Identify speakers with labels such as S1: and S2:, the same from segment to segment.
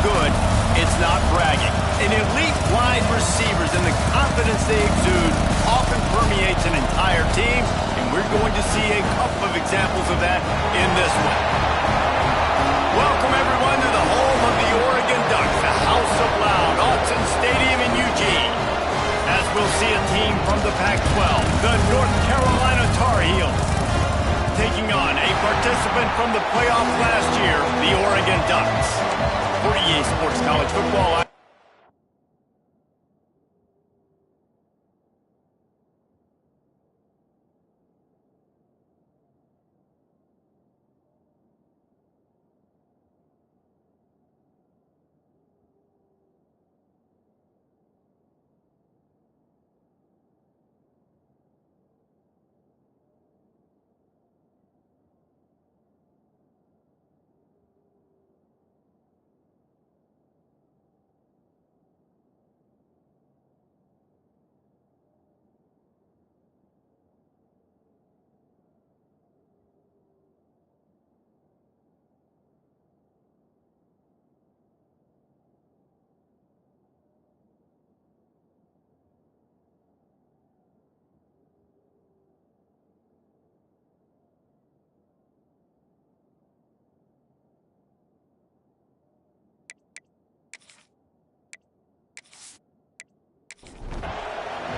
S1: good, it's not bragging. An elite wide receivers and the confidence they exude often permeates an entire team, and we're going to see a couple of examples of that in this one. Welcome, everyone, to the home of the Oregon Ducks, the House of Loud, Autzen Stadium in Eugene. As we'll see a team from the Pac-12, the North Carolina Tar Heels, taking on a participant from the playoff last year, the Oregon Ducks. For EA Sports College Football,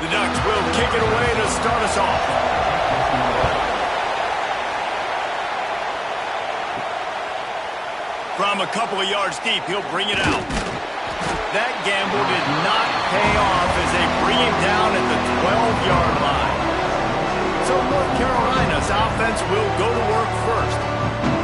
S1: the Ducks will kick it away to start us off. From a couple of yards deep, he'll bring it out. That gamble did not pay off as they bring him down at the 12-yard line. So North Carolina's offense will go to work first.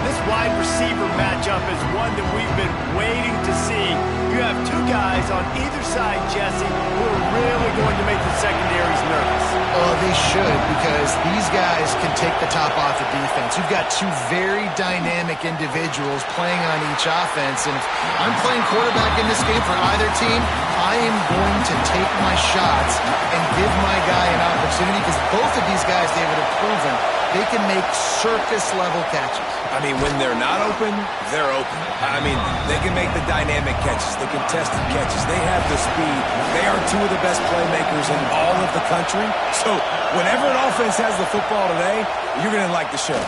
S1: This wide receiver matchup is one that we've been waiting to see. You have two guys on either side, Jesse, who are really going to make the secondaries nervous.
S2: Oh, they should, because these guys can take the top off the defense. You've got two very dynamic individuals playing on each offense, and if I'm playing quarterback in this game for either team, I am going to take my shots and give my guy an opportunity, because both of these guys, David, have proven they can make circus-level catches.
S3: I mean, when they're not open, they're open. I mean, they can make the dynamic catches, the contested catches. They have the speed. They are two of the best playmakers in all of the country. So whenever an offense has the football today, you're going to like the show.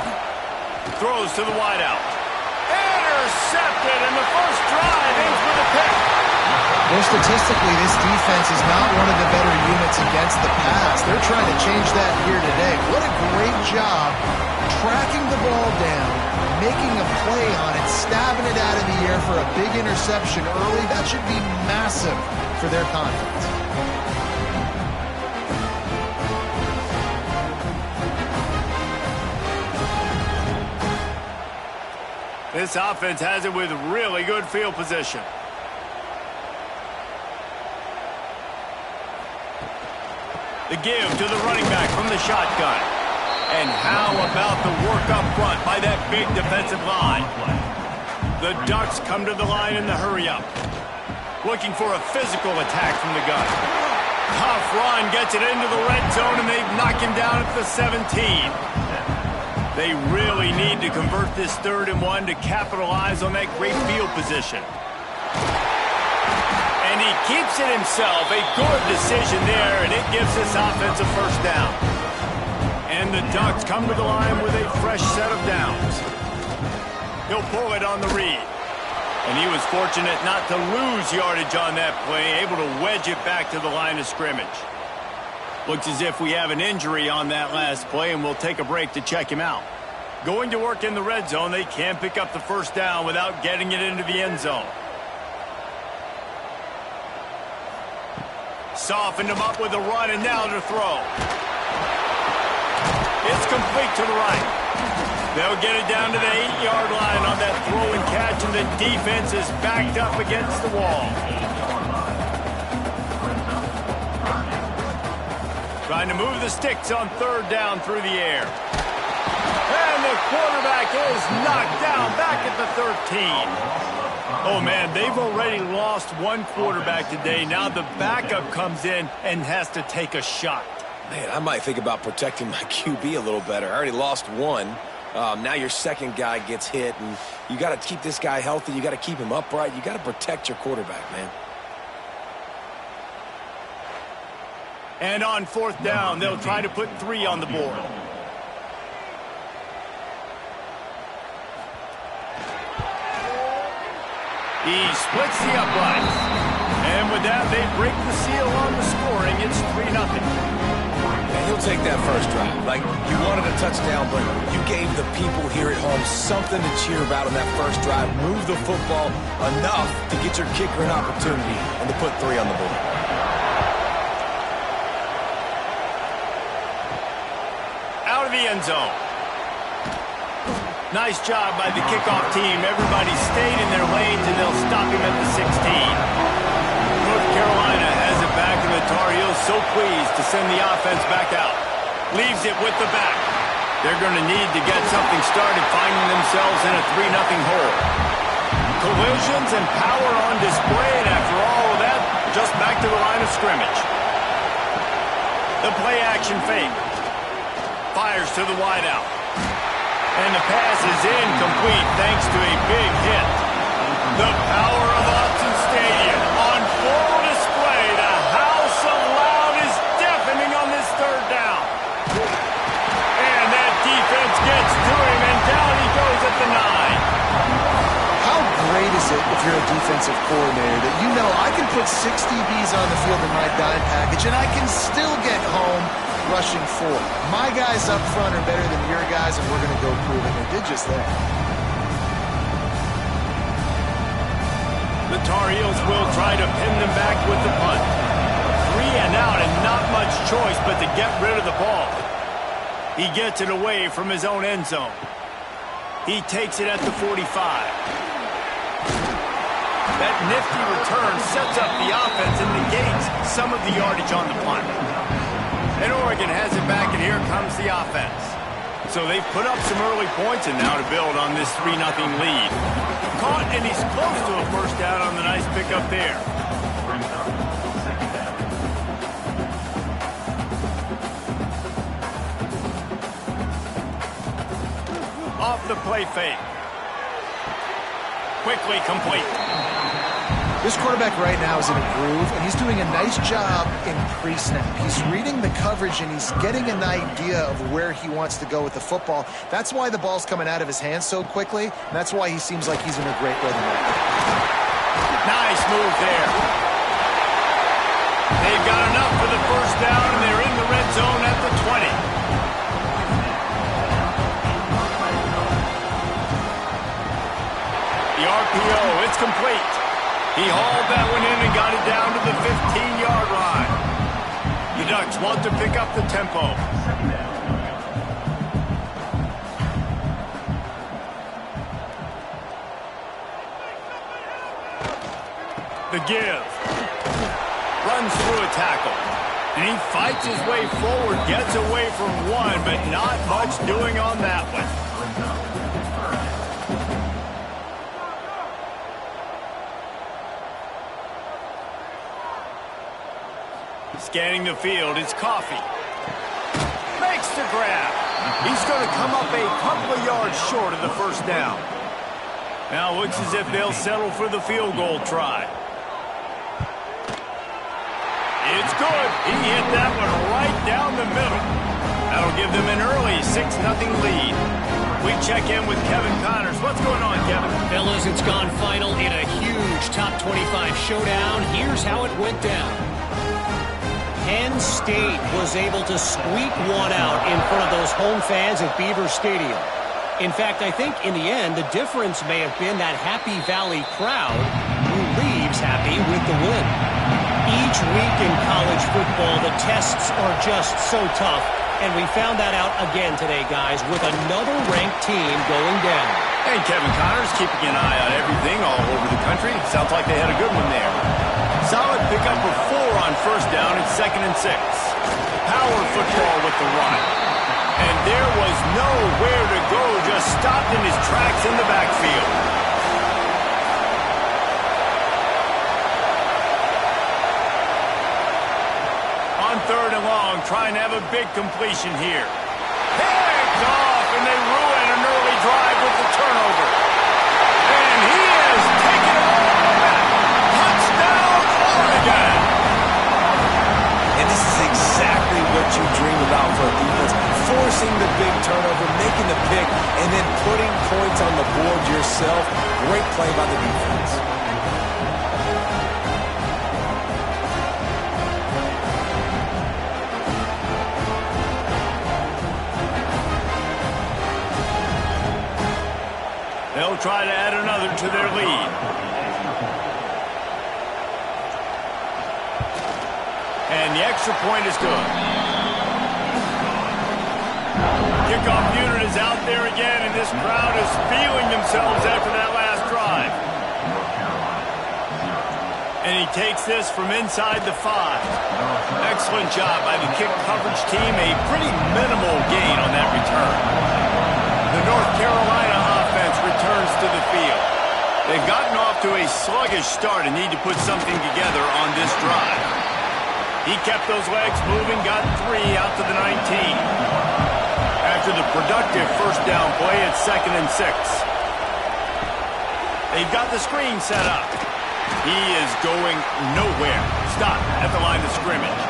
S1: Throws to the wideout. Intercepted, and the first drive ends with a pick.
S2: Well, statistically, this defense is not one of the better units against the pass. They're trying to change that here today. What a great job tracking the ball down, making a play on it, stabbing it out of the air for a big interception early. That should be massive for their confidence.
S1: This offense has it with really good field position. The give to the running back from the shotgun. And how about the work up front by that big defensive line? The Ducks come to the line in the hurry-up. Looking for a physical attack from the gun. Tough run gets it into the red zone, and they knock him down at the 17. They really need to convert this 3rd and 1 to capitalize on that great field position. And he keeps it himself. A good decision there, and it gives this offense a first down. And the Ducks come to the line with a fresh set of downs. He'll pull it on the read. And he was fortunate not to lose yardage on that play, able to wedge it back to the line of scrimmage. Looks as if we have an injury on that last play, and we'll take a break to check him out. Going to work in the red zone, they can't pick up the first down without getting it into the end zone. Softened him up with a run, and now to throw. It's complete to the right. They'll get it down to the 8-yard line on that throw and catch, and the defense is backed up against the wall. Trying to move the sticks on 3rd down through the air. And the quarterback is knocked down back at the 13. Oh, man, they've already lost one quarterback today. Now the backup comes in and has to take a shot.
S3: Man, I might think about protecting my QB a little better. I already lost one. Now your second guy gets hit, and you got to keep this guy healthy. You got to keep him upright. You got to protect your quarterback, man.
S1: And on fourth down, they'll try to put 3 on the board. He splits the uprights. And with that, they break the seal on the scoring. It's 3-0.
S3: And he'll take that first drive. Like, you wanted a touchdown, but you gave the people here at home something to cheer about on that first drive. Move the football enough to get your kicker an opportunity and to put 3 on the board.
S1: Out of the end zone. Nice job by the kickoff team. Everybody stayed in their lanes, and they'll stop him at the 16. North Carolina has it back, and the Tar Heels so pleased to send the offense back out. Leaves it with the back. They're going to need to get something started, finding themselves in a 3-0 hole. Collisions and power on display, and after all of that, just back to the line of scrimmage. The play-action fake. Fires to the wideout. And the pass is incomplete thanks to a big hit. The power of Autzen Stadium on full display. The house of loud is deafening on this third down. And that defense gets to him, and down he goes at the 9.
S2: How great is it if you're a defensive coordinator that you know I can put 6 DBs on the field in my dime package and I can still get home rushing 4. My guys up front are better than your guys, and we're going to go prove it. They did just that.
S1: The Tar Heels will try to pin them back with the punt. 3 and out, and not much choice but to get rid of the ball. He gets it away from his own end zone. He takes it at the 45. That nifty return sets up the offense and negates some of the yardage on the punt. And Oregon has it back, and here comes the offense. So they've put up some early points, and now to build on this 3-0 lead. Caught, and he's close to a first down on the nice pickup there. Off the play fake. Quickly complete.
S2: This quarterback right now is in a groove, and he's doing a nice job in pre-snap. He's reading the coverage, and he's getting an idea of where he wants to go with the football. That's why the ball's coming out of his hands so quickly, and that's why he seems like he's in a great rhythm right now.
S1: Nice move there. They've got enough for the first down, and they're in the red zone at the 20. The RPO, it's complete. He hauled that one in and got it down to the 15-yard line. The Ducks want to pick up the tempo. The give. Runs through a tackle. And he fights his way forward, gets away from one, but not much doing on that one. Scanning the field, it's Coffee. Makes the grab. He's going to come up a couple of yards short of the first down. Now looks as if they'll settle for the field goal try. It's good. He hit that one right down the middle. That'll give them an early 6-0 lead. We check in with Kevin Connors. What's going on, Kevin?
S4: Fellas, it's gone final in a huge top 25 showdown. Here's how it went down. Penn State was able to squeak one out in front of those home fans at Beaver Stadium. In fact, I think in the end, the difference may have been that Happy Valley crowd who leaves happy with the win. Each week in college football, the tests are just so tough, and we found that out again today, guys, with another ranked team going down.
S1: And Kevin Connors keeping an eye on everything all over the country. Sounds like they had a good one there. Solid pickup of 4 on first down and 2nd and 6. Power football with the run. And there was nowhere to go, just stopped in his tracks in the backfield. On 3rd and long, trying to have a big completion here. Picked off, and they ruin an with the turnover. And he has taken it all back. Touchdown, Oregon.
S3: And this is exactly what you dream about for a defense. Forcing the big turnover, making the pick, and then putting points on the board yourself. Great play by the defense.
S1: They'll try to add another to their lead. And the extra point is good. Kickoff unit is out there again, and this crowd is feeling themselves after that last drive. And he takes this from inside the 5. Excellent job by the kick coverage team. A pretty minimal gain on that return. The North Carolina offense returns to the field. They've gotten off to a sluggish start and need to put something together on this drive. He kept those legs moving, got 3 out to the 19. After the productive first down play, it's 2nd and 6. They've got the screen set up. He is going nowhere. Stop at the line of scrimmage.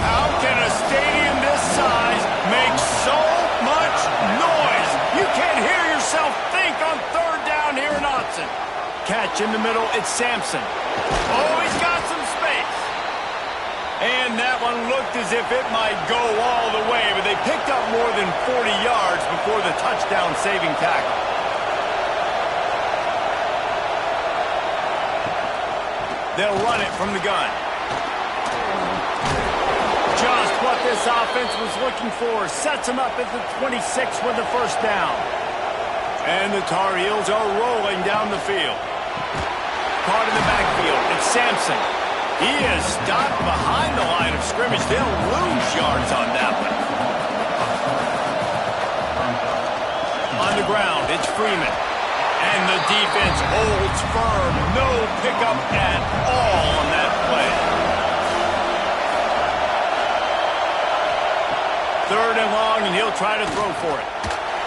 S1: How can a stadium this size make so much noise? You can't hear yourself think on 3rd down here in Autzen. Catch in the middle, it's Sampson. Oh, he's got some space. And that one looked as if it might go all the way, but they picked up more than 40 yards before the touchdown-saving tackle. They'll run it from the gun. Just what this offense was looking for. Sets them up at the 26 with the first down. And the Tar Heels are rolling down the field. Caught in the backfield, it's Sampson. He is stopped behind the line of scrimmage. They'll lose yards on that one. On the ground, it's Freeman. And the defense holds firm. No pickup at all on that play. 3rd and long, and he'll try to throw for it.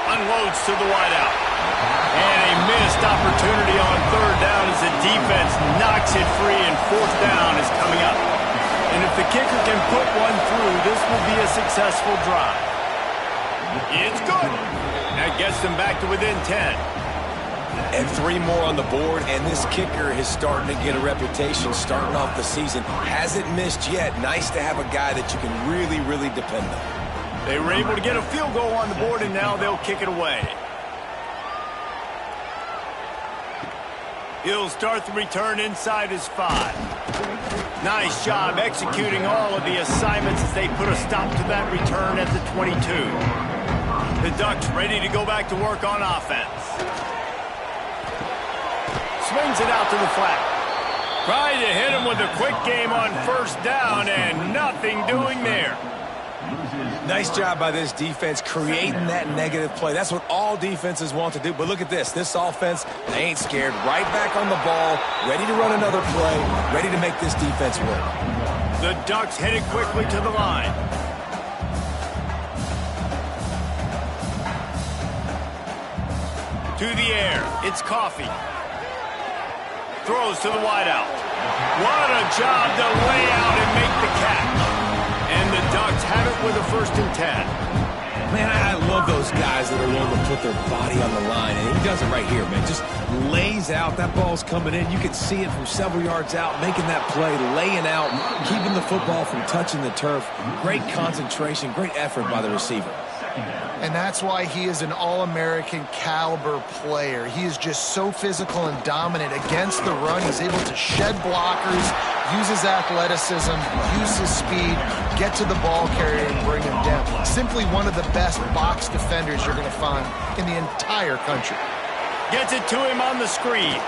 S1: Unloads to the wideout. And a missed opportunity on 3rd down as the defense knocks it free, and 4th down is coming up. And if the kicker can put one through, this will be a successful drive. It's good. That gets them back to within 10.
S3: And 3 more on the board, and this kicker is starting to get a reputation starting off the season. Hasn't missed yet. Nice to have a guy that you can really, really depend on.
S1: They were able to get a field goal on the board, and now they'll kick it away. He'll start the return inside his 5. Nice job executing all of the assignments as they put a stop to that return at the 22. The Ducks ready to go back to work on offense. Swings it out to the flat. Tried to hit him with a quick game on 1st down, and nothing doing there.
S3: Nice job by this defense creating that negative play. That's what all defenses want to do. But look at this. This offense, they ain't scared. Right back on the ball, ready to run another play, ready to make this defense work.
S1: The Ducks headed quickly to the line. To the air. It's Coffee. Throws to the wideout. What a job to lay out and make the catch. And the Ducks have it with a 1st and 10.
S3: Man, I love those guys that are willing to put their body on the line. And he does it right here, man. Just lays out. That ball's coming in. You can see it from several yards out, making that play, laying out, keeping the football from touching the turf. Great concentration, great effort by the receiver.
S2: And that's why he is an All-American caliber player. He is just so physical and dominant against the run. He's able to shed blockers, use his athleticism, use his speed, get to the ball carrier and bring him down. Simply one of the best box defenders you're going to find in the entire country.
S1: Gets it to him on the screen.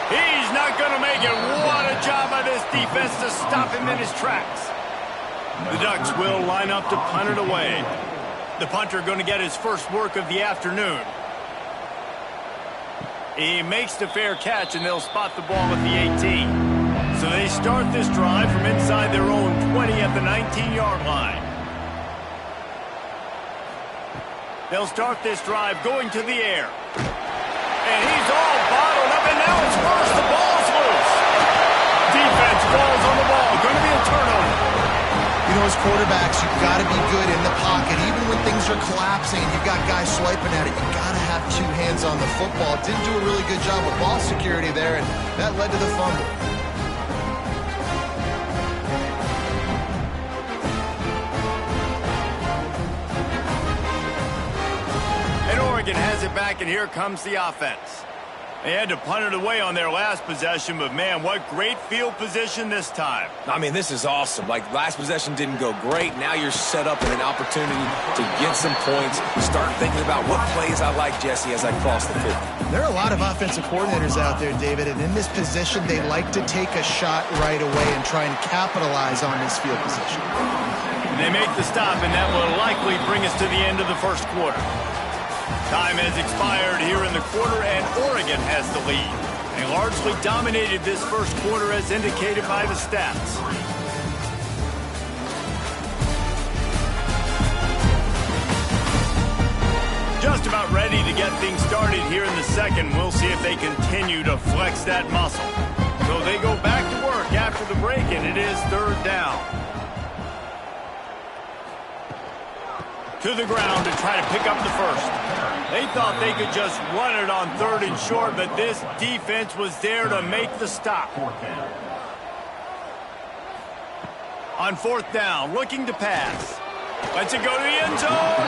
S1: He's not going to make it. What a job by this defense to stop him in his tracks. The Ducks will line up to punt it away. The punter going to get his first work of the afternoon. He makes the fair catch, and they'll spot the ball at the 18. So they start this drive from inside their own 20 at the 19-yard line. They'll start this drive going to the air. And he's all bottled up, and now it's first. The ball's loose. Defense falls on the ball. Going to be a turnover.
S2: You know, as quarterbacks, you've got to be good in the pocket. Even when things are collapsing and you've got guys swiping at it, you've got to have two hands on the football. Didn't do a really good job with ball security there, and that led to the fumble.
S1: And Oregon has it back, and here comes the offense. They had to punt it away on their last possession, but, man, what great field position this time.
S3: I mean, this is awesome. Like, last possession didn't go great. Now you're set up in an opportunity to get some points. Start thinking about what plays I like, Jesse, as I cross the field.
S2: There are a lot of offensive coordinators out there, David, and in this position, they like to take a shot right away and try and capitalize on this field position.
S1: And they make the stop, and that will likely bring us to the end of the first quarter. Time has expired here in the quarter, and Oregon has the lead. They largely dominated this first quarter as indicated by the stats. Just about ready to get things started here in the second. We'll see if they continue to flex that muscle. So they go back to work after the break, and it is third down. To the ground to try to pick up the first. They thought they could just run it on third and short, but this defense was there to make the stop. On fourth down, looking to pass. Lets it go to the end zone.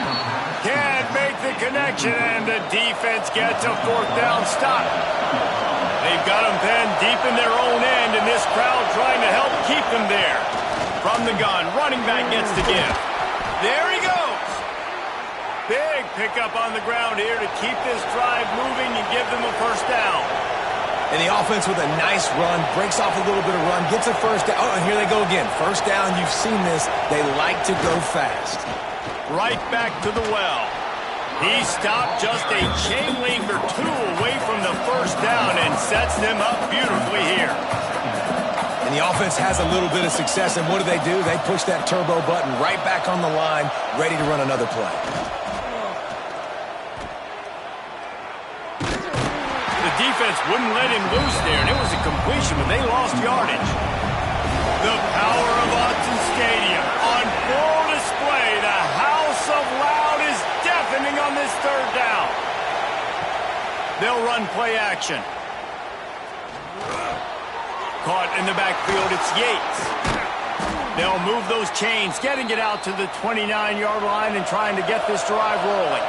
S1: Can't make the connection, and the defense gets a fourth down stop. They've got them penned deep in their own end, and this crowd trying to help keep them there. From the gun, running back gets the give. There he goes. Big pickup on the ground here to keep this drive moving and give them a first down.
S3: And the offense with a nice run, breaks off a little bit of run, gets a first down. Oh, and here they go again. First down, you've seen this. They like to go fast.
S1: Right back to the well. He stopped just a chain link or two away from the first down and sets them up beautifully here.
S3: And the offense has a little bit of success, and what do? They push that turbo button right back on the line, ready to run another play.
S1: The defense wouldn't let him loose there, and it was a completion, but they lost yardage. The power of Autzen Stadium on full display. The house of loud is deafening on this third down. They'll run play action. Caught in the backfield, it's Yates. They'll move those chains, getting it out to the 29-yard line and trying to get this drive rolling.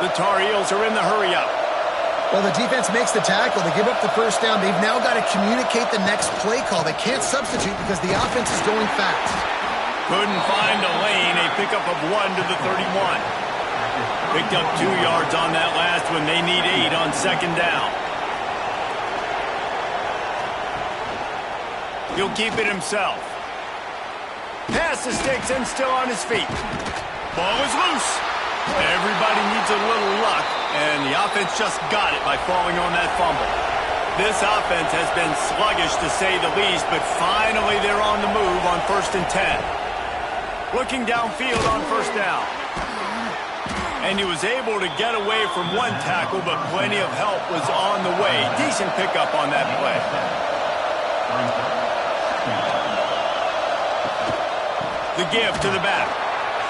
S1: The Tar Heels are in the hurry-up.
S2: Well, the defense makes the tackle. They give up the first down. They've now got to communicate the next play call. They can't substitute because the offense is going fast.
S1: Couldn't find a lane. A pickup of 1 to the 31. Picked up 2 yards on that last one. They need 8 on second down. He'll keep it himself. Pass the sticks and still on his feet. Ball is loose. Everybody needs a little luck, and the offense just got it by falling on that fumble. This offense has been sluggish to say the least, but finally they're on the move on 1st and 10. Looking downfield on first down. And he was able to get away from one tackle, but plenty of help was on the way. Decent pickup on that play. The give to the back.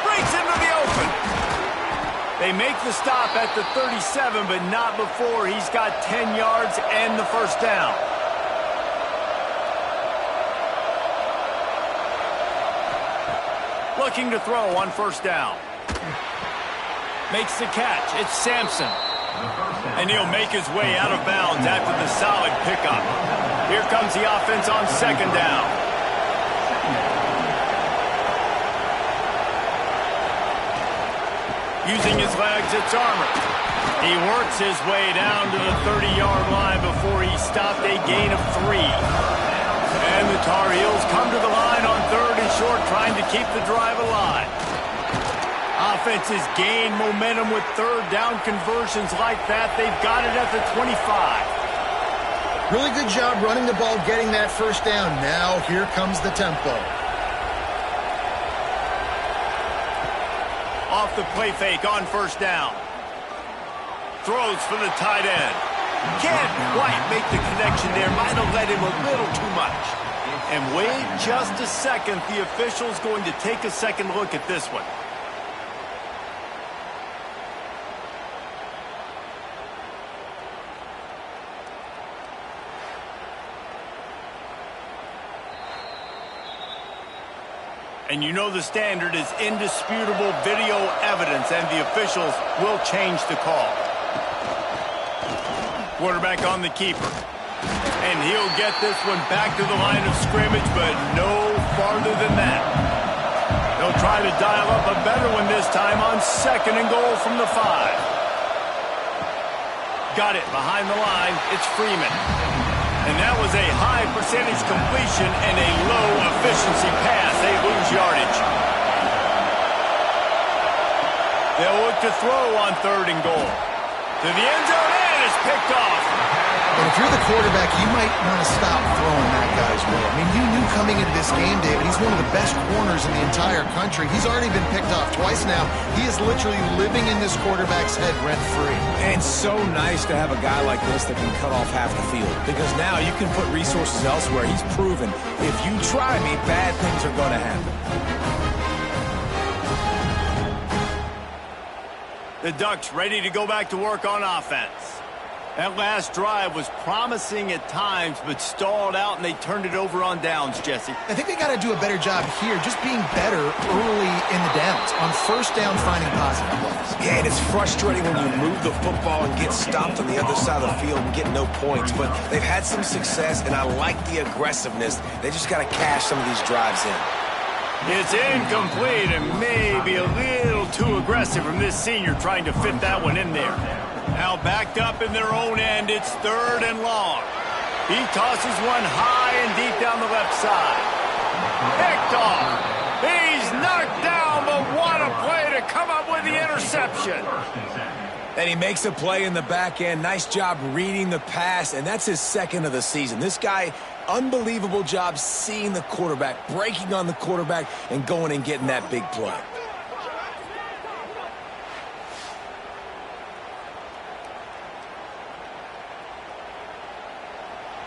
S1: Breaks into the open. They make the stop at the 37, but not before he's got 10 yards and the first down. Looking to throw on first down. Makes the catch. It's Sampson. And he'll make his way out of bounds after the solid pickup. Here comes the offense on second down. Using his legs, it's Armour. He works his way down to the 30-yard line before he stopped a gain of 3. And the Tar Heels come to the line on third and short, trying to keep the drive alive. Offenses gain momentum with third down conversions like that. They've got it at the 25.
S2: Really good job running the ball, getting that first down. Now here comes the tempo.
S1: off the play fake on first down. Throws for the tight end. Can't quite make the connection there. Might have led him a little too much. And wait just a second. The official's going to take a second look at this one. And you know the standard is indisputable video evidence, and the officials will change the call. Quarterback on the keeper. And he'll get this one back to the line of scrimmage, but no farther than that. They'll try to dial up a better one this time on 2nd and goal from the 5. Got it behind the line. It's Freeman. And that was a high percentage completion and a low efficiency pass. They lose yardage. They'll look to throw on 3rd and goal. To the end zone, and it's picked off.
S2: And if you're the quarterback, you might want to stop throwing that guy's way. I mean, you knew coming into this game, David, he's one of the best corners in the entire country. He's already been picked off twice now. He is literally living in this quarterback's head rent-free.
S3: And so nice to have a guy like this that can cut off half the field. Because now you can put resources elsewhere. He's proven, if you try me, bad things are going to happen.
S1: The Ducks ready to go back to work on offense. That last drive was promising at times, but stalled out, and they turned it over on downs, Jesse.
S2: I think they got to do a better job here, just being better early in the downs. On first down, finding positive plays.
S3: Yeah, and it's frustrating when you move the football and get stopped on the other side of the field and get no points. But they've had some success, and I like the aggressiveness. They just got to cash some of these drives in.
S1: It's incomplete and maybe a little too aggressive from this senior trying to fit that one in there. Now backed up in their own end, it's 3rd and long. He tosses one high and deep down the left side. Picked off. He's knocked down, but what a play to come up with the interception.
S3: And he makes a play in the back end. Nice job reading the pass, and that's his 2nd of the season. This guy, unbelievable job seeing the quarterback, breaking on the quarterback, and going and getting that big play.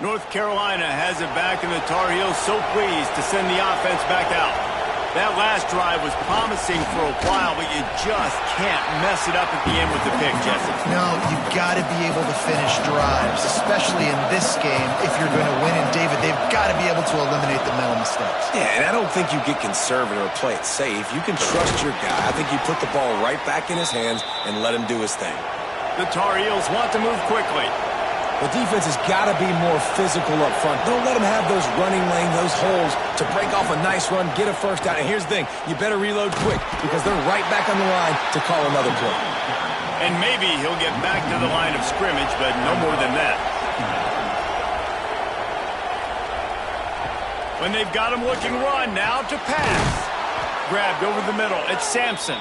S1: North Carolina has it back, and the Tar Heels so pleased to send the offense back out. That last drive was promising for a while, but you just can't mess it up at the end with the pick, Jesse.
S2: No, you've got to be able to finish drives, especially in this game. If you're going to win, and David, they've got to be able to eliminate the mental mistakes.
S3: Yeah, and I don't think you get conservative or play it safe. You can trust your guy. I think you put the ball right back in his hands and let him do his thing.
S1: The Tar Heels want to move quickly.
S3: The defense has got to be more physical up front. Don't let them have those running lane, those holes to break off a nice run, get a first down. And here's the thing, you better reload quick because they're right back on the line to call another play.
S1: And maybe he'll get back to the line of scrimmage, but no more than that. When they've got him looking run, now to pass. Grabbed over the middle, it's Sampson.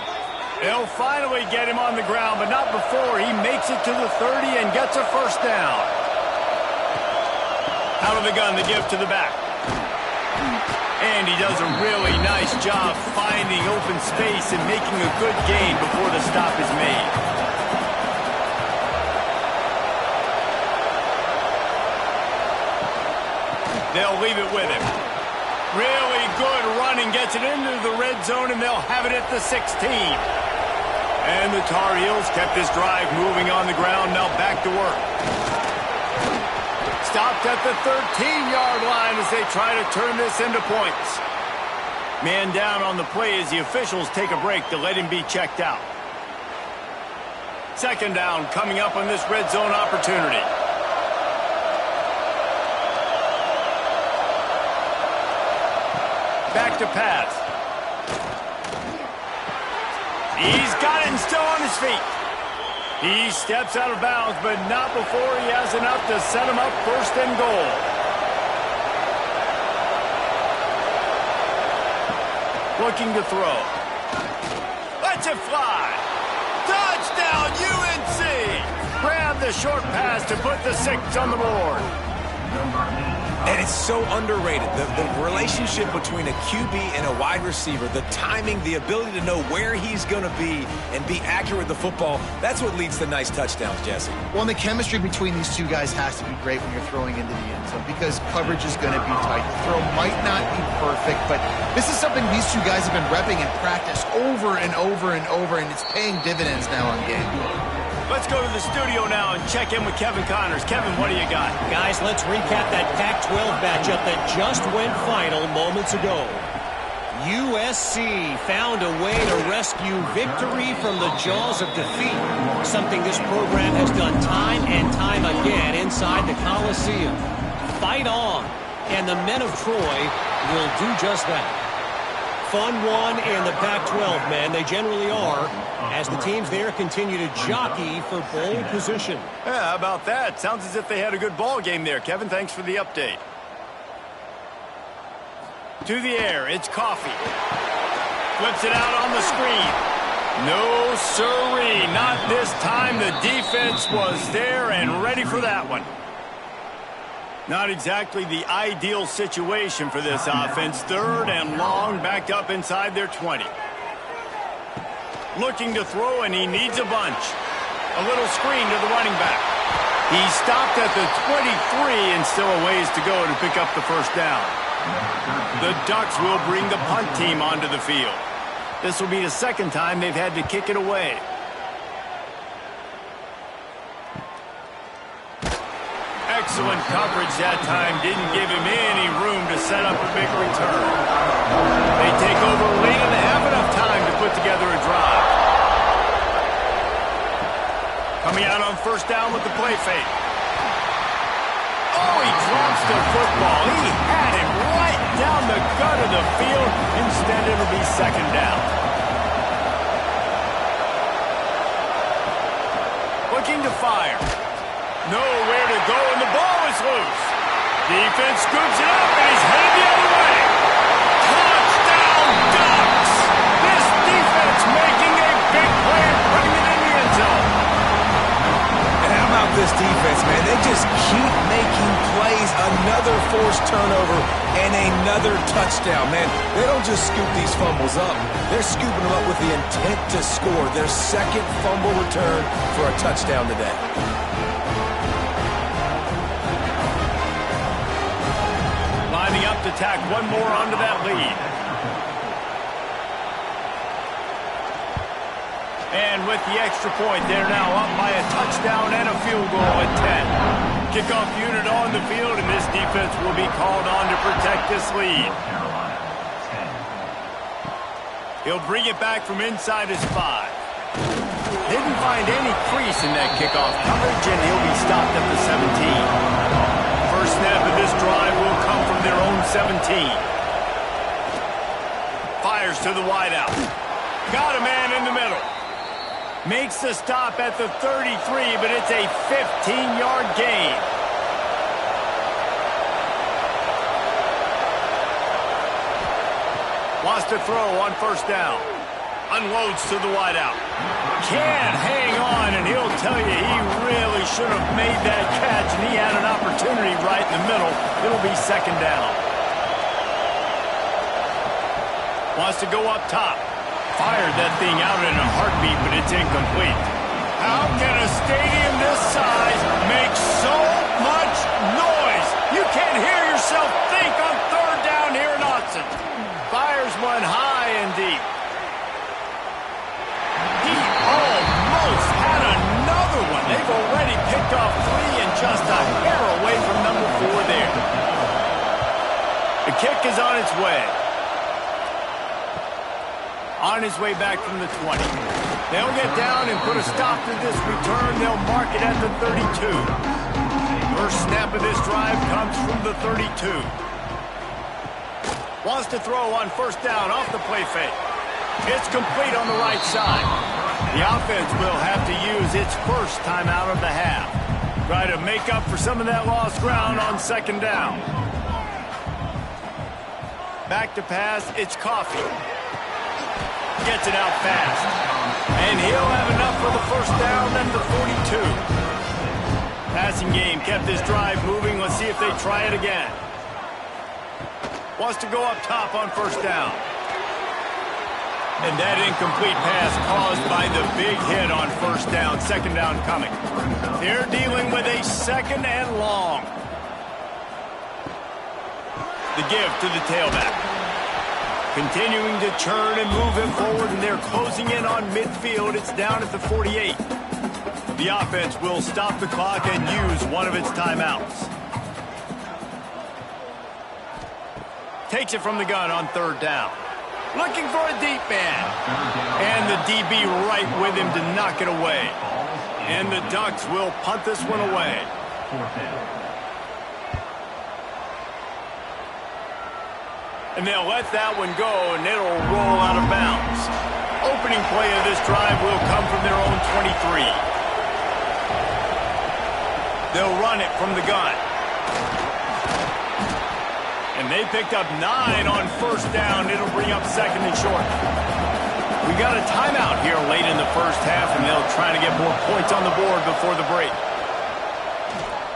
S1: They'll finally get him on the ground, but not before he makes it to the 30 and gets a first down. Out of the gun, the give to the back. And he does a really nice job finding open space and making a good gain before the stop is made. They'll leave it with him. Really good running, gets it into the red zone, and they'll have it at the 16. And the Tar Heels kept this drive moving on the ground, now back to work. Stopped at the 13-yard line as they try to turn this into points. Man down on the play as the officials take a break to let him be checked out. 2nd down coming up on this red zone opportunity. Back to pass. He's got it and still on his feet. He steps out of bounds, but not before he has enough to set him up 1st and goal. Looking to throw. Lets it fly. Touchdown, UNC! Grab the short pass to put the 6 on the board.
S3: And it's so underrated. The relationship between a QB and a wide receiver, the timing, the ability to know where he's going to be and be accurate with the football, that's what leads to nice touchdowns, Jesse.
S2: Well, and the chemistry between these two guys has to be great when you're throwing into the end zone because coverage is going to be tight. The throw might not be perfect, but this is something these two guys have been repping in practice over and over and over, and it's paying dividends now on game.
S1: Let's go to the studio now and check in with Kevin Connors. Kevin, what do you got?
S4: Guys, let's recap that Pac-12 matchup that just went final moments ago. USC found a way to rescue victory from the jaws of defeat, something this program has done time and time again inside the Coliseum. Fight on, and the men of Troy will do just that. Fun one in the Pac-12, man. They generally are, as the teams there continue to jockey for bowl position.
S1: Yeah, how about that? Sounds as if they had a good ball game there. Kevin, thanks for the update. To the air, it's Coffee. Flips it out on the screen. No siree, not this time. The defense was there and ready for that one. Not exactly the ideal situation for this offense. Third and long, backed up inside their 20. Looking to throw, and he needs a bunch. A little screen to the running back. He stopped at the 23 and still a ways to go to pick up the first down. The Ducks will bring the punt team onto the field. This will be the second time they've had to kick it away. Excellent coverage that time. Didn't give him any room to set up a big return. They take over late and have enough time to put together a drive. Coming out on first down with the play fake. Oh, he drops the football. He had it right down the gut of the field. Instead, it'll be second down. Looking to fire. Nowhere to go, and the ball is loose. Defense scoops it up, and he's headed the other way. Touchdown, Ducks! This defense making a big play and putting it in the end zone.
S3: And how about this defense, man? They just keep making plays. Another forced turnover and another touchdown, man. They don't just scoop these fumbles up. They're scooping them up with the intent to score. Their second fumble return for a touchdown today.
S1: Lining up to tack one more onto that lead. And with the extra point, they're now up by a touchdown and a field goal at 10. Kickoff unit on the field, and this defense will be called on to protect this lead. He'll bring it back from inside his 5. Didn't find any crease in that kickoff coverage, and he'll be stopped at the 17. First snap of this drive will come from their own 17. Fires to the wideout. Got a man in the middle. Makes the stop at the 33, but it's a 15-yard gain. Wants to throw on first down. Unloads to the wideout. Can't hang on, and he'll tell you he really should have made that catch, and he had an opportunity right in the middle. It'll be second down. Wants to go up top. Fired that thing out in a heartbeat, but it's incomplete. How can a stadium this size make so much noise? You can't hear yourself think on third down here in Austin. Fires one high and deep. He almost had another one. They've already picked off 3 and just a hair away from number 4 there. The kick is on its way. On his way back from the 20. They'll get down and put a stop to this return. They'll mark it at the 32. First snap of this drive comes from the 32. Wants to throw on first down off the play fake. It's complete on the right side. The offense will have to use its first timeout of the half. Try to make up for some of that lost ground on second down. Back to pass, it's Coffee. Gets it out fast. And he'll have enough for the first down at the 42. Passing game kept this drive moving. Let's see if they try it again. Wants to go up top on first down. And that incomplete pass caused by the big hit on first down. Second down coming. They're dealing with a second and long. The give to the tailback. Continuing to churn and move it forward, and they're closing in on midfield. It's down at the 48. The offense will stop the clock and use one of its timeouts. Takes it from the gun on third down. Looking for a deep man. And the DB right with him to knock it away. And the Ducks will punt this one away. And they'll let that one go, and it'll roll out of bounds. Opening play of this drive will come from their own 23. They'll run it from the gun. And they picked up 9 on first down. It'll bring up second and short. We got a timeout here late in the first half, and they'll try to get more points on the board before the break.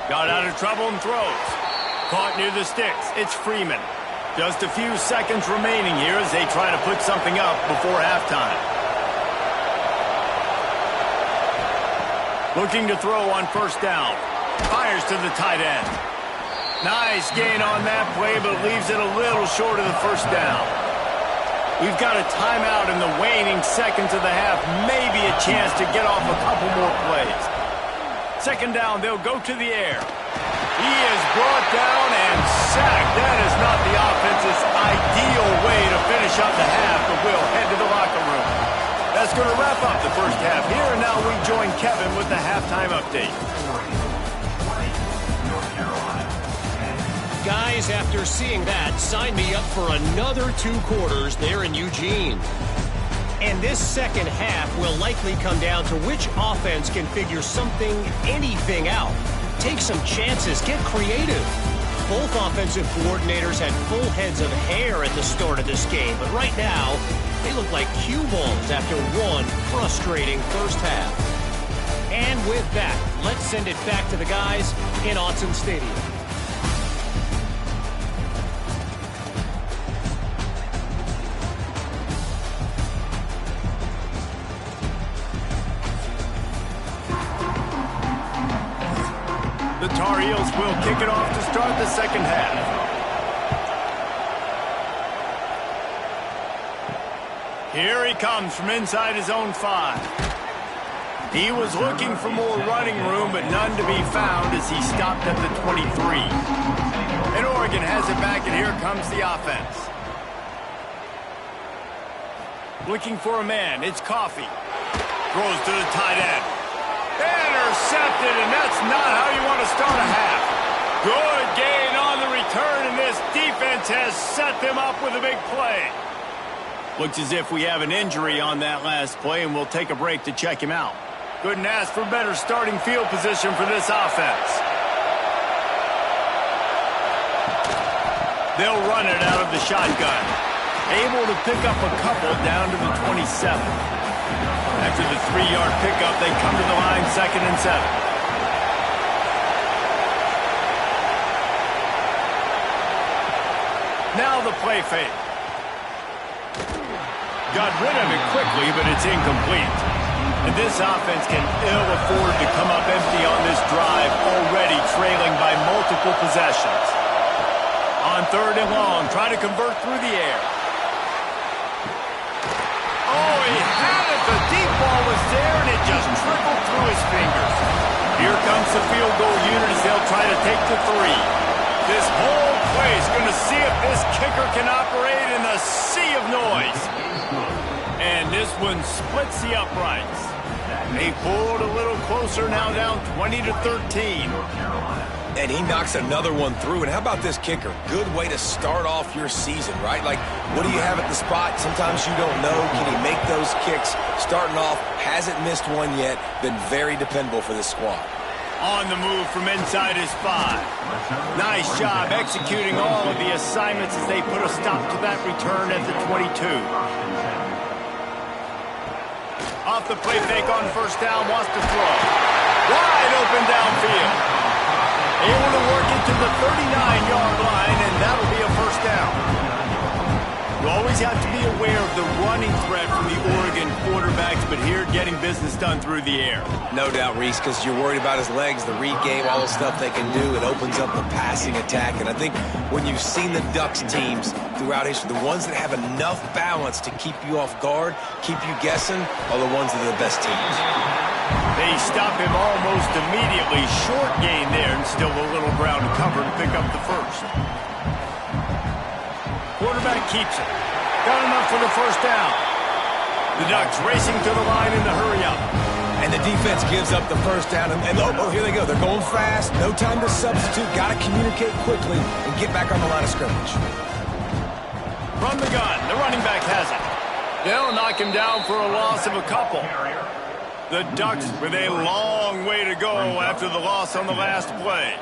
S1: Got out of trouble and throws. Caught near the sticks. It's Freeman. Just a few seconds remaining here as they try to put something up before halftime. Looking to throw on first down. Fires to the tight end. Nice gain on that play, but leaves it a little short of the first down. We've got a timeout in the waning seconds of the half. Maybe a chance to get off a couple more plays. Second down, they'll go to the air. He is brought down and sacked. That is not the offense's ideal way to finish up the half, but we'll head to the locker room. That's going to wrap up the first half here, and now we join Kevin with the halftime update.
S4: Guys, after seeing that, sign me up for another 2 quarters there in Eugene. And this second half will likely come down to which offense can figure anything out. Take some chances, get creative. Both offensive coordinators had full heads of hair at the start of this game, but right now, they look like cue balls after one frustrating first half. And with that, let's send it back to the guys in Autzen Stadium.
S1: The Tar Heels will kick it off to start the second half. Here he comes from inside his own 5. He was looking for more running room, but none to be found as he stopped at the 23. And Oregon has it back, and here comes the offense. Looking for a man, it's Coffee. Throws to the tight end. Intercepted, and that's not how you want to start a half. Good gain on the return, and this defense has set them up with a big play. Looks as if we have an injury on that last play, and we'll take a break to check him out. Couldn't ask for better starting field position for this offense. They'll run it out of the shotgun. Able to pick up a couple down to the 27. After the 3-yard pickup, they come to the line, 2nd and 7. Now the play fake. Got rid of it quickly, but it's incomplete. And this offense can ill afford to come up empty on this drive, already trailing by multiple possessions. On 3rd and long, try to convert through the air. Oh, he had it. The deep ball was there, and it just trickled through his fingers. Here comes the field goal unit as they'll try to take the 3. This whole place going to see if this kicker can operate in the sea of noise. And this one splits the uprights. They pulled a little closer, now down 20-13.
S3: And he knocks another one through. And how about this kicker? Good way to start off your season, right? Like, what do you have at the spot? Sometimes you don't know. Can he make those kicks? Starting off, hasn't missed one yet. Been very dependable for this squad.
S1: On the move from inside his 5. Nice job executing all of the assignments as they put a stop to that return at the 22. Off the play fake on first down, wants to throw. Wide open downfield. Able to work it to the 39-yard line, and that'll be a first down. You always have to be aware of the running threat from the Oregon quarterbacks, but here getting business done through the air.
S3: No doubt, Reese, because you're worried about his legs, the read game, all the stuff they can do. It opens up the passing attack. And I think when you've seen the Ducks teams throughout history, the ones that have enough balance to keep you off guard, keep you guessing, are the ones that are the best teams.
S1: They stop him almost immediately. Short gain there, and still a little ground to cover to pick up the first. Quarterback keeps it. Got enough for the first down. The Ducks racing to the line in the hurry-up.
S3: And the defense gives up the first down. And oh, here they go. They're going fast. No time to substitute. Got to communicate quickly and get back on the line of scrimmage.
S1: From the gun, the running back has it. They'll knock him down for a loss of a couple. The Ducks with a long way to go after the loss on the last play.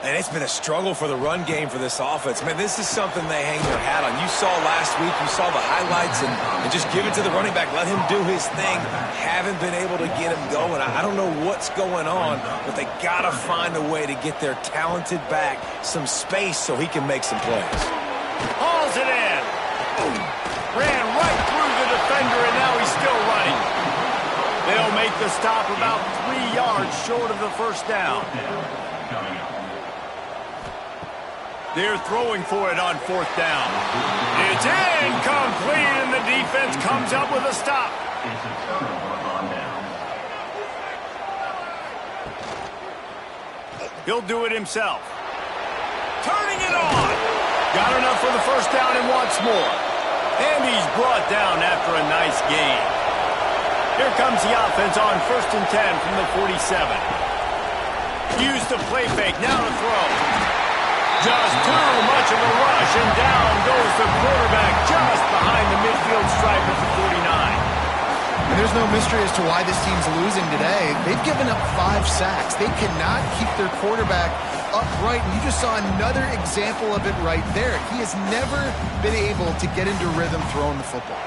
S3: And it's been a struggle for the run game for this offense. Man, this is something they hang their hat on. You saw last week, you saw the highlights, and just give it to the running back. Let him do his thing. Haven't been able to get him going. I don't know what's going on, but they got to find a way to get their talented back some space so he can make some plays.
S1: Hauls it in. Ran right through the defender, and now he's still running. They'll make the stop about 3 yards short of the first down. They're throwing for it on fourth down. It's incomplete, and the defense comes up with a stop. He'll do it himself. Turning it on. Got enough for the first down and wants more. And he's brought down after a nice gain. Here comes the offense on 1st and 10 from the 47. Use the play fake, now to throw. Just too much of a rush, and down goes the quarterback just behind the midfield stripe at the 49.
S2: And there's no mystery as to why this team's losing today. They've given up 5 sacks. They cannot keep their quarterback upright, and you just saw another example of it right there. He has never been able to get into rhythm throwing the football.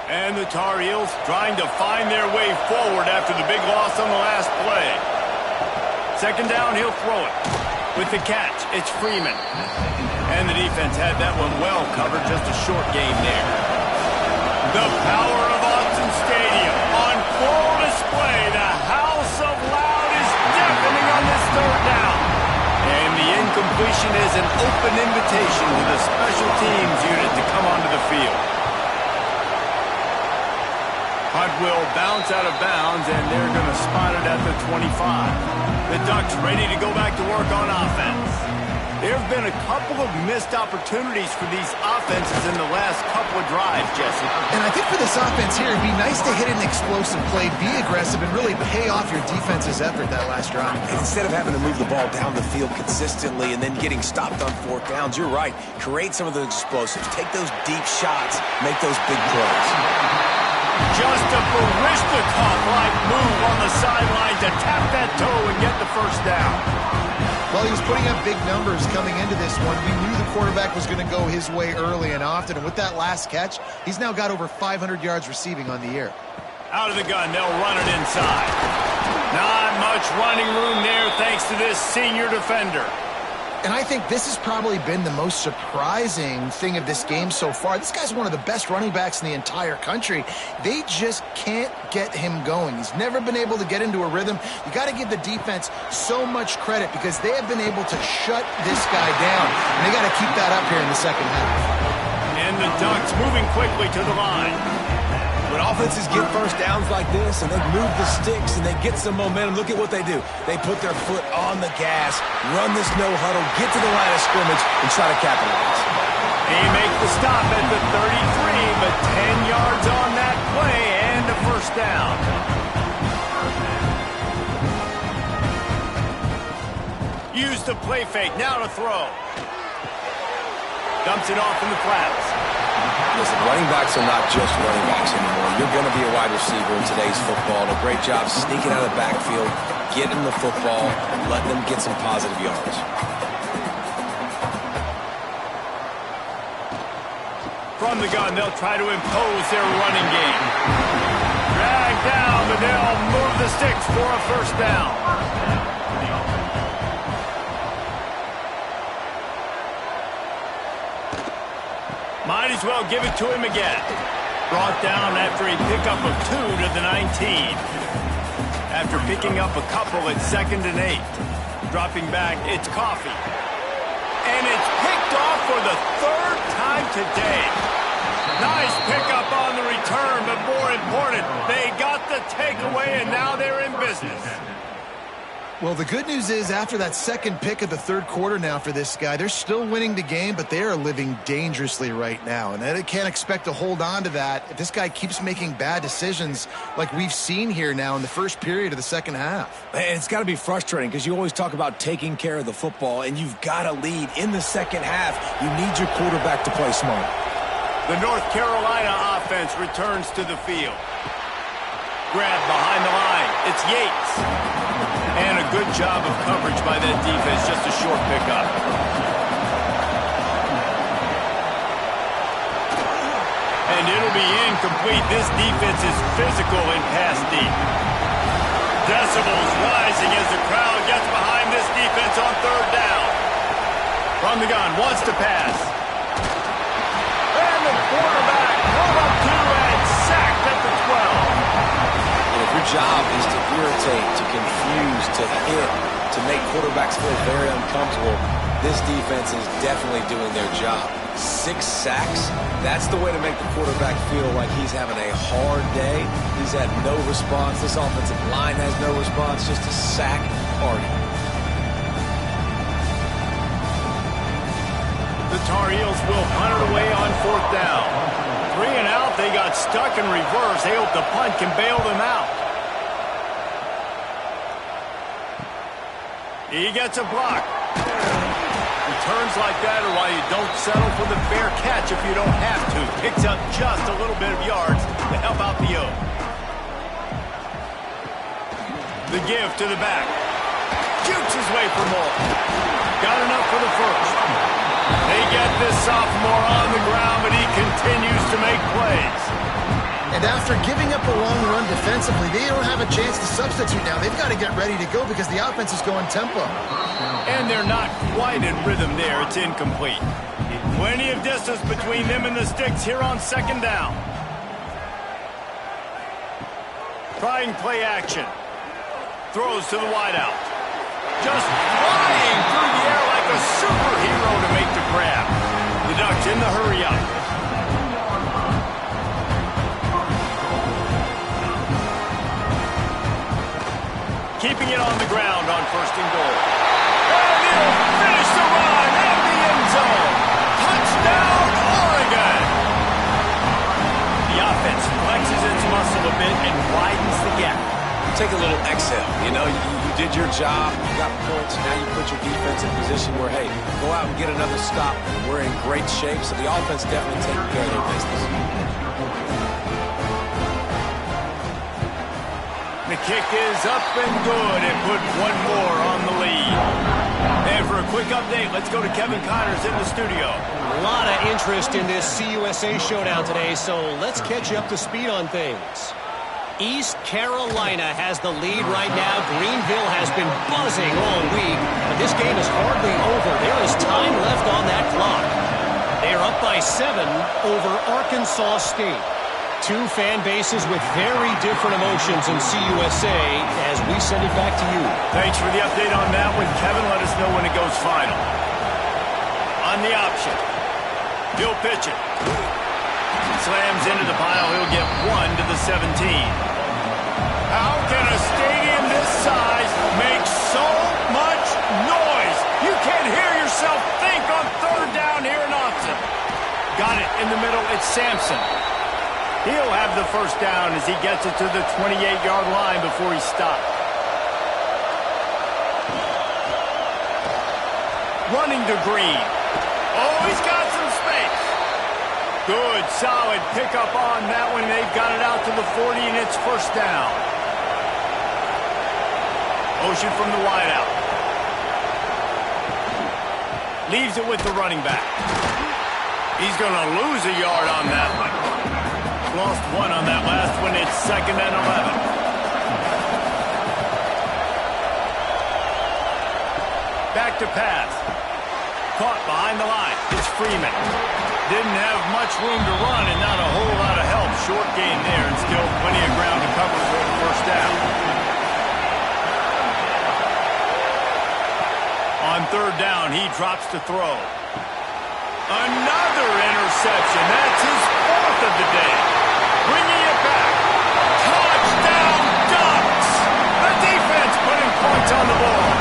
S1: And the Tar Heels trying to find their way forward after the big loss on the last play. Second down, he'll throw it. With the catch, it's Freeman. And the defense had that one well covered, just a short game there. The power of Autzen Stadium on full display. The house of loud is deafening on this third down. And the incompletion is an open invitation to the special teams unit to come onto the field. Punt will bounce out of bounds, and they're going to spot it at the 25. The Ducks ready to go back to work on offense. There have been a couple of missed opportunities for these offenses in the last couple of drives, Jesse.
S2: And I think for this offense here, it'd be nice to hit an explosive play, be aggressive, and really pay off your defense's effort that last drive.
S3: And instead of having to move the ball down the field consistently and then getting stopped on 4th downs, you're right. Create some of those explosives. Take those deep shots. Make those big plays.
S1: Just a Barishnikov-like move on the sideline to tap that toe and get the first down.
S2: Well, he was putting up big numbers coming into this one. We knew the quarterback was going to go his way early and often, and with that last catch, he's now got over 500 yards receiving on the year.
S1: Out of the gun, they'll run it inside. Not much running room there thanks to this senior defender.
S2: And I think this has probably been the most surprising thing of this game so far. This guy's one of the best running backs in the entire country. They just can't get him going. He's never been able to get into a rhythm. You got to give the defense so much credit because they have been able to shut this guy down. And they got to keep that up here in the second half.
S1: And the Ducks moving quickly to the line.
S3: When offenses get first downs like this and they move the sticks and they get some momentum, look at what they do. They put their foot on the gas, run this no huddle, get to the line of scrimmage, and try to capitalize.
S1: They make the stop at the 33, but 10 yards on that play and a first down. Use the play fake, now to throw. Dumps it off in the flats.
S3: Listen, running backs are not just running backs anymore. You're going to be a wide receiver in today's football. And a great job sneaking out of the backfield, getting the football, letting them get some positive yards.
S1: From the gun, they'll try to impose their running game. Dragged down but they'll move the sticks for a first down. Might as well give it to him again. Brought down after a pickup of 2 to the 19. After picking up a couple at 2nd and 8. Dropping back, it's Coffee. And it's picked off for the 3rd time today. Nice pickup on the return, but more important, they got the takeaway, and now they're in business.
S2: Well, the good news is after that second pick of the 3rd quarter now for this guy, they're still winning the game, but they are living dangerously right now. And they can't expect to hold on to that if this guy keeps making bad decisions like we've seen here now in the first period of the second half.
S3: And it's got to be frustrating because you always talk about taking care of the football, and you've got to lead in the second half. You need your quarterback to play smart.
S1: The North Carolina offense returns to the field. Grab behind the line. It's Yates. And a good job of coverage by that defense. Just a short pickup. And it'll be incomplete. This defense is physical and pass deep. Decibels rising as the crowd gets behind this defense on 3rd down. From the gun, wants to pass. And the quarterback pulled up 2 and sacked at the 12.
S3: If your job is to irritate, to confuse, to hit, to make quarterbacks feel very uncomfortable, this defense is definitely doing their job. 6 sacks, that's the way to make the quarterback feel like he's having a hard day. He's had no response. This offensive line has no response, just a sack party.
S1: The Tar Heels will punt it away on 4th down. 3 and out, they got stuck in reverse. They hope the punt can bail them out. He gets a block. Returns like that are why you don't settle for the fair catch if you don't have to. Picks up just a little bit of yards to help out the O. The give to the back. Jukes his way for more. Got enough for the first. They get this sophomore on the ground, but he continues to make plays.
S2: And after giving up a long run defensively, they don't have a chance to substitute now. They've got to get ready to go because the offense is going tempo.
S1: And they're not quite in rhythm there. It's incomplete. Plenty of distance between them and the sticks here on 2nd down. Trying play action. Throws to the wideout. Just flying through the air like a superhero to make the grab. The Ducks in the hurry up. Keeping it on the ground on 1st and goal. And he'll finish the run at the end zone. Touchdown, Oregon. The offense flexes its muscle a bit and widens the gap.
S3: Take a little exhale. You know, you did your job. You got points. Now you put your defense in position where, hey, go out and get another stop. We're in great shape, so the offense definitely taking care of their business.
S1: The kick is up and good and put one more on the lead. And for a quick update, let's go to Kevin Connors in the studio.
S4: A lot of interest in this CUSA showdown today, so let's catch you up to speed on things. East Carolina has the lead right now. Greenville has been buzzing all week, but this game is hardly over. There is time left on that clock. They are up by 7 over Arkansas State. 2 fan bases with very different emotions in CUSA as we send it back to you.
S1: Thanks for the update on that one, Kevin. Let us know when it goes final. On the option, Bill pitching. Slams into the pile. He'll get 1 to the 17. How can a stadium this size make so much noise? You can't hear yourself think on 3rd down here in Austin. Got it in the middle. It's Sampson. He'll have the first down as he gets it to the 28-yard line before he stopped. Running to Green. Oh, he's got some space. Good, solid pickup on that one. They've got it out to the 40, and it's first down. Ocean from the wideout. Leaves it with the running back. He's going to lose a yard on that one. Lost 1 on that last one. It's 2nd and 11. to pass. Caught behind the line. It's Freeman. Didn't have much room to run and not a whole lot of help. Short gain there and still plenty of ground to cover for the first down. On third down, he drops to throw. Another interception. That's his fourth of the day. Bringing it back. Touchdown Ducks! The defense putting points on the board.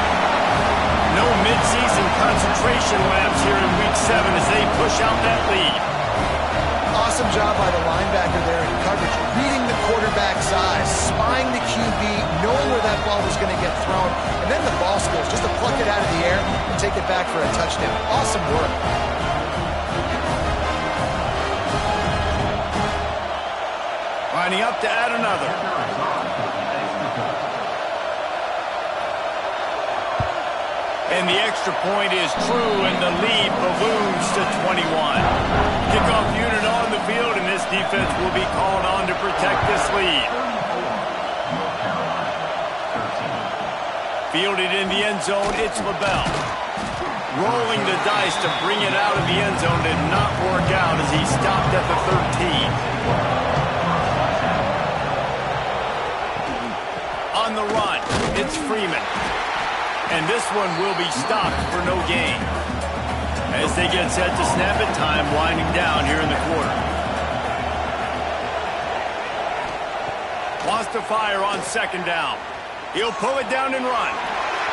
S1: No midseason concentration laps here in Week 7 as they push out that lead.
S2: Awesome job by the linebacker there in coverage, reading the quarterback's eyes, spying the QB, knowing where that ball was going to get thrown, and then the ball skills just to pluck it out of the air and take it back for a touchdown. Awesome work.
S1: Lining up to add another. And the extra point is true, and the lead balloons to 21. Kickoff unit on the field, and this defense will be called on to protect this lead. Fielded in the end zone, it's LaBelle. Rolling the dice to bring it out of the end zone did not work out as he stopped at the 13. On the run, it's Freeman. And this one will be stopped for no gain. As they get set to snap it, time winding down here in the quarter. Wants to fire on second down. He'll pull it down and run.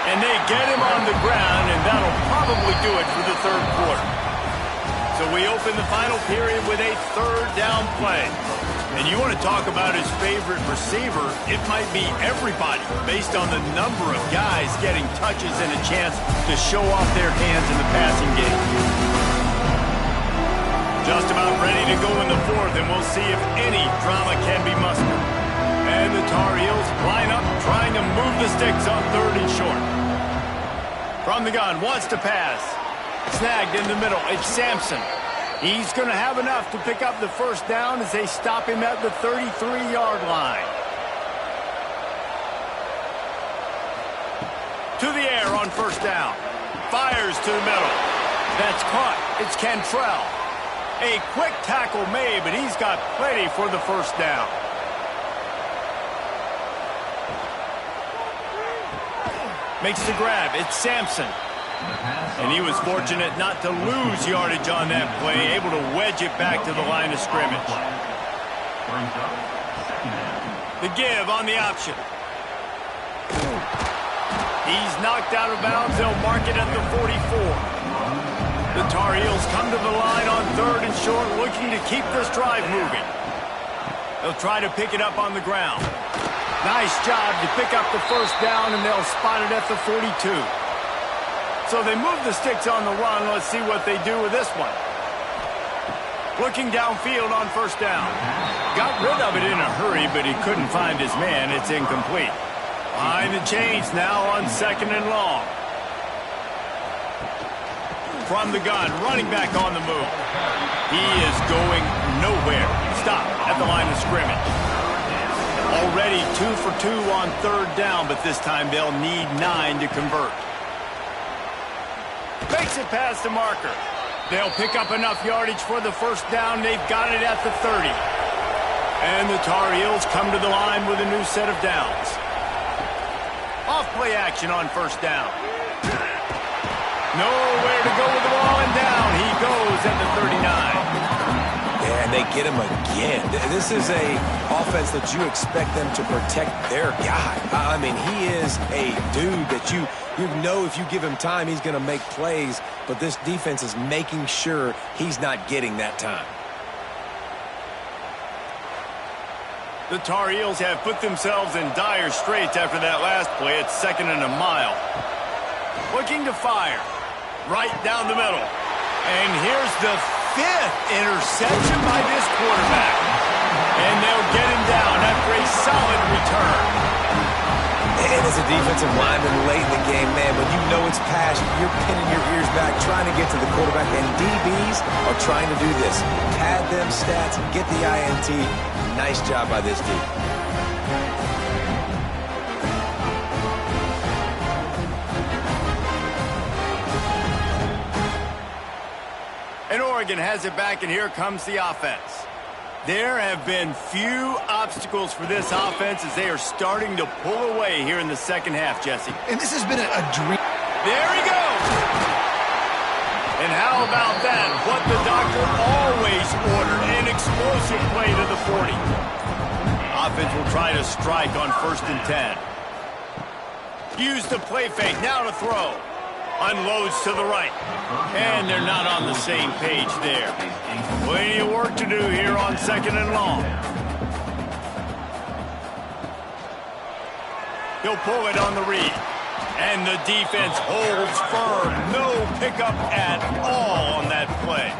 S1: And they get him on the ground, and that'll probably do it for the third quarter. So we open the final period with a third down play. And you want to talk about his favorite receiver, it might be everybody based on the number of guys getting touches and a chance to show off their hands in the passing game. Just about ready to go in the fourth, and we'll see if any drama can be mustered. And the Tar Heels line up, trying to move the sticks on third and short. From the gun, wants to pass. Snagged in the middle, it's Sampson. He's going to have enough to pick up the first down as they stop him at the 33-yard line. To the air on first down. Fires to the middle. That's caught. It's Cantrell. A quick tackle made, but he's got plenty for the first down. Makes the grab. It's Sampson. And he was fortunate not to lose yardage on that play, able to wedge it back to the line of scrimmage. The give on the option. He's knocked out of bounds. They'll mark it at the 44. The Tar Heels come to the line on third and short, looking to keep this drive moving. They'll try to pick it up on the ground. Nice job to pick up the first down, and they'll spot it at the 42. So they move the sticks on the run. Let's see what they do with this one. Looking downfield on first down. Got rid of it in a hurry, but he couldn't find his man. It's incomplete. Behind the chains now on second and long. From the gun, running back on the move. He is going nowhere. Stop at the line of scrimmage. Already 2 for 2 on third down, but this time they'll need 9 to convert. Makes it past the marker. They'll pick up enough yardage for the first down. They've got it at the 30. And the Tar Heels come to the line with a new set of downs. Off play action on first down. Nowhere to go with the ball, and down he goes at the 39.
S3: Yeah, and they get him again. This is a offense that you expect them to protect their guy. I mean, he is a dude that you know if you give him time, he's going to make plays, but this defense is making sure he's not getting that time.
S1: The Tar Heels have put themselves in dire straits after that last play. It's second and a mile. Looking to fire. Right down the middle. And here's the 5th interception by this quarterback. And they'll get him down after a solid return.
S3: And as a defensive lineman late in the game, man, when you know it's past, you're pinning your ears back, trying to get to the quarterback. And DBs are trying to do this. Pad them stats, get the INT. Nice job by this dude.
S1: Mulligan has it back, and here comes the offense. There have been few obstacles for this offense as they are starting to pull away here in the second half, Jesse.
S2: And this has been a dream.
S1: There he goes! And how about that? What the doctor always ordered, an explosive play to the 40. Offense will try to strike on 1st and 10. Use the play fake, now to throw. Unloads to the right. And they're not on the same page there. Plenty of work to do here on 2nd and long. He'll pull it on the read. And the defense holds firm. No pickup at all on that play.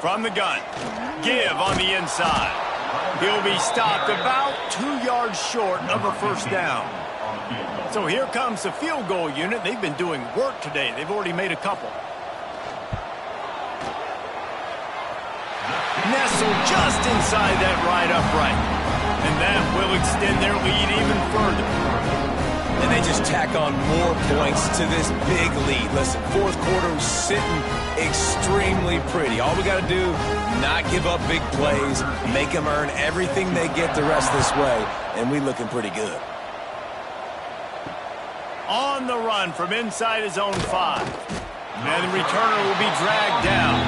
S1: From the gun. Give on the inside. He'll be stopped about 2 yards short of a 1st down. So here comes the field goal unit. They've been doing work today. They've already made a couple. Nestled just inside that right upright. And that will extend their lead even further.
S3: And they just tack on more points to this big lead. Listen, 4th quarter was sitting extremely pretty. All we got to do, not give up big plays, make them earn everything they get the rest this way, and we looking pretty good.
S1: On the run from inside his own 5. And the returner will be dragged down.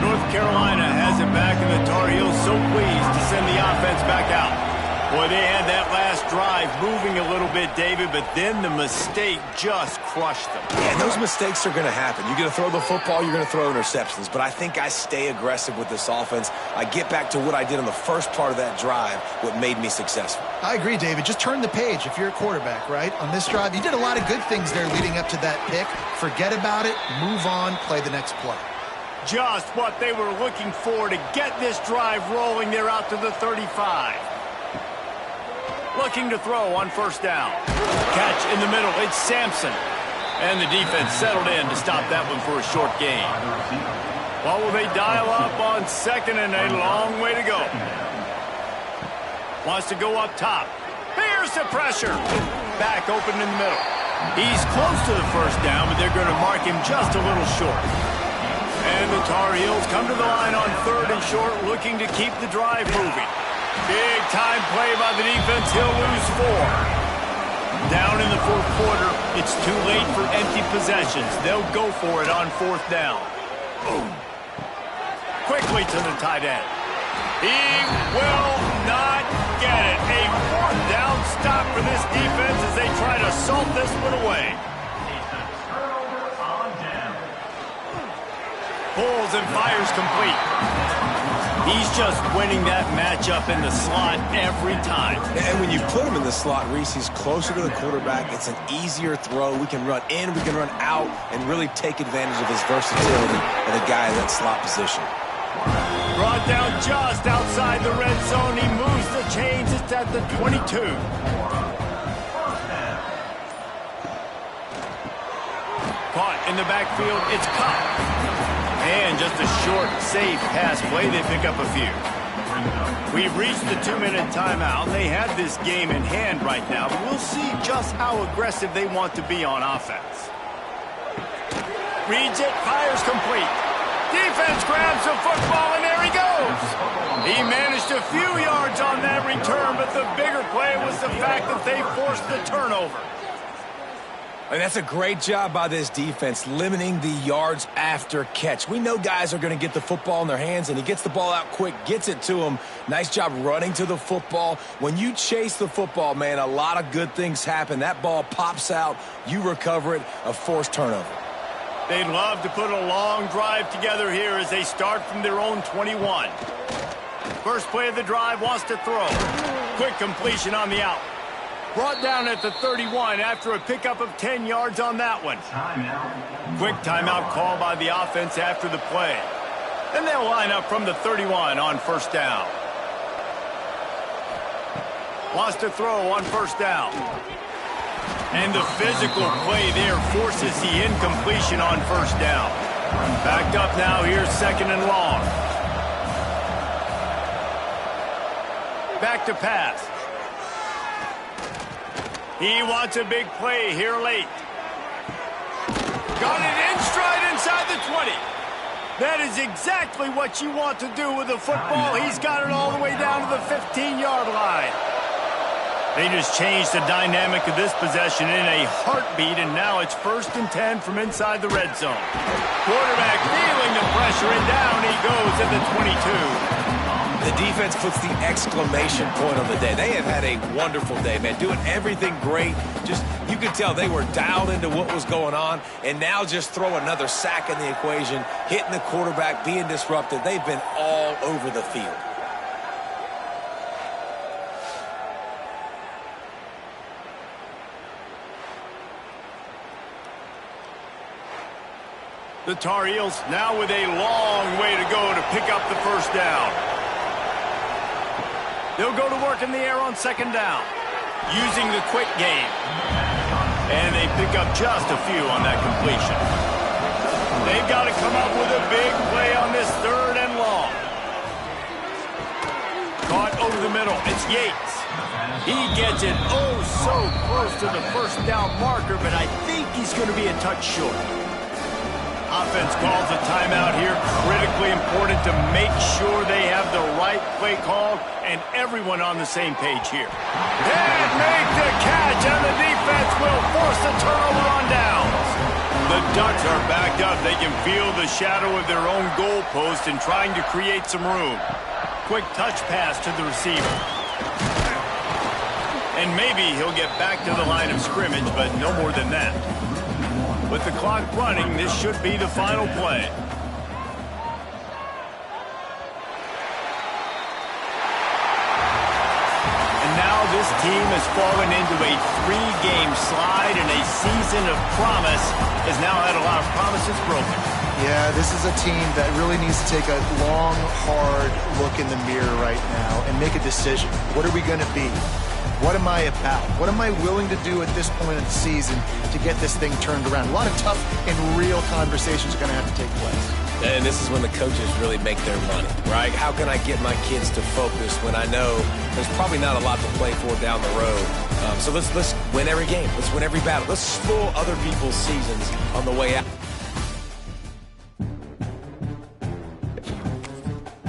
S1: North Carolina has it back, and the Tar Heels so pleased to send the offense back out. Boy, they had that last drive moving a little bit, David, but then the mistake just crushed them.
S3: Yeah, and those mistakes are going to happen. You're going to throw the football, you're going to throw interceptions, but I think I stay aggressive with this offense. I get back to what I did on the first part of that drive, what made me successful.
S2: I agree, David. Just turn the page if you're a quarterback, right? On this drive, you did a lot of good things there leading up to that pick. Forget about it, move on, play the next play.
S1: Just what they were looking for to get this drive rolling. They're out to the 35. Looking to throw on 1st down. Catch in the middle. It's Sampson. And the defense settled in to stop that one for a short gain. Well, will they dial up on 2nd and a long way to go? Wants to go up top. Here's the pressure. Back open in the middle. He's close to the 1st down, but they're going to mark him just a little short. And the Tar Heels come to the line on 3rd and short, looking to keep the drive moving. Big time play by the defense. He'll lose 4. Down in the 4th quarter, it's too late for empty possessions. They'll go for it on 4th down. Boom. Quickly to the tight end. He will not get it. A 4th down stop for this defense as they try to salt this one away. Pulls and fires complete. He's just winning that matchup in the slot every time.
S3: And when you put him in the slot, Reese, he's closer to the quarterback. It's an easier throw. We can run in, we can run out, and really take advantage of his versatility of the guy in that slot position.
S1: Brought down just outside the red zone. He moves the chains. It's at the 22. Caught in the backfield. It's caught. And just a short, safe pass play. They pick up a few. We've reached the 2-minute timeout. They have this game in hand right now, but we'll see just how aggressive they want to be on offense. Reads it, fires complete. Defense grabs the football, and there he goes. He managed a few yards on that return, but the bigger play was the fact that they forced the turnover.
S3: And that's a great job by this defense, limiting the yards after catch. We know guys are going to get the football in their hands, and he gets the ball out quick, gets it to him. Nice job running to the football. When you chase the football, man, a lot of good things happen. That ball pops out, you recover it, a forced turnover.
S1: They'd love to put a long drive together here as they start from their own 21. First play of the drive, wants to throw. Quick completion on the out. Brought down at the 31 after a pickup of 10 yards on that one. Quick timeout call by the offense after the play. Then they'll line up from the 31 on 1st down. Wants to throw on 1st down. And the physical play there forces the incompletion on 1st down. Backed up now, here's 2nd and long. Back to pass. He wants a big play here late. Got it in stride inside the 20. That is exactly what you want to do with the football. He's got it all the way down to the 15-yard line. They just changed the dynamic of this possession in a heartbeat, and now it's 1st and 10 from inside the red zone. Quarterback feeling the pressure, and down he goes at the 22.
S3: The defense puts the exclamation point on the day. They have had a wonderful day, man, doing everything great. Just, you could tell they were dialed into what was going on, and now just throw another sack in the equation, hitting the quarterback, being disruptive. They've been all over the field.
S1: The Tar Heels now with a long way to go to pick up the 1st down. They'll go to work in the air on 2nd down, using the quick game. And they pick up just a few on that completion. They've got to come up with a big play on this 3rd and long. Caught over the middle. It's Yates. He gets it so close to the 1st down marker, but I think he's going to be a touch short. Offense calls a timeout here. Critically important to make sure they have the right play called and everyone on the same page here. And make the catch, and the defense will force the turnover on downs. The Ducks are backed up. They can feel the shadow of their own goalpost and trying to create some room. Quick touch pass to the receiver. And maybe he'll get back to the line of scrimmage, but no more than that. With the clock running, this should be the final play. And now this team has fallen into a 3-game slide, and a season of promise has now had a lot of promises broken.
S2: Yeah, this is a team that really needs to take a long, hard look in the mirror right now and make a decision. What are we going to be? What am I about? What am I willing to do at this point of the season to get this thing turned around? A lot of tough and real conversations are going to have to take place.
S3: And this is when the coaches really make their money, right? How can I get my kids to focus when I know there's probably not a lot to play for down the road? So let's win every game. Let's win every battle. Let's spoil other people's seasons on the way out.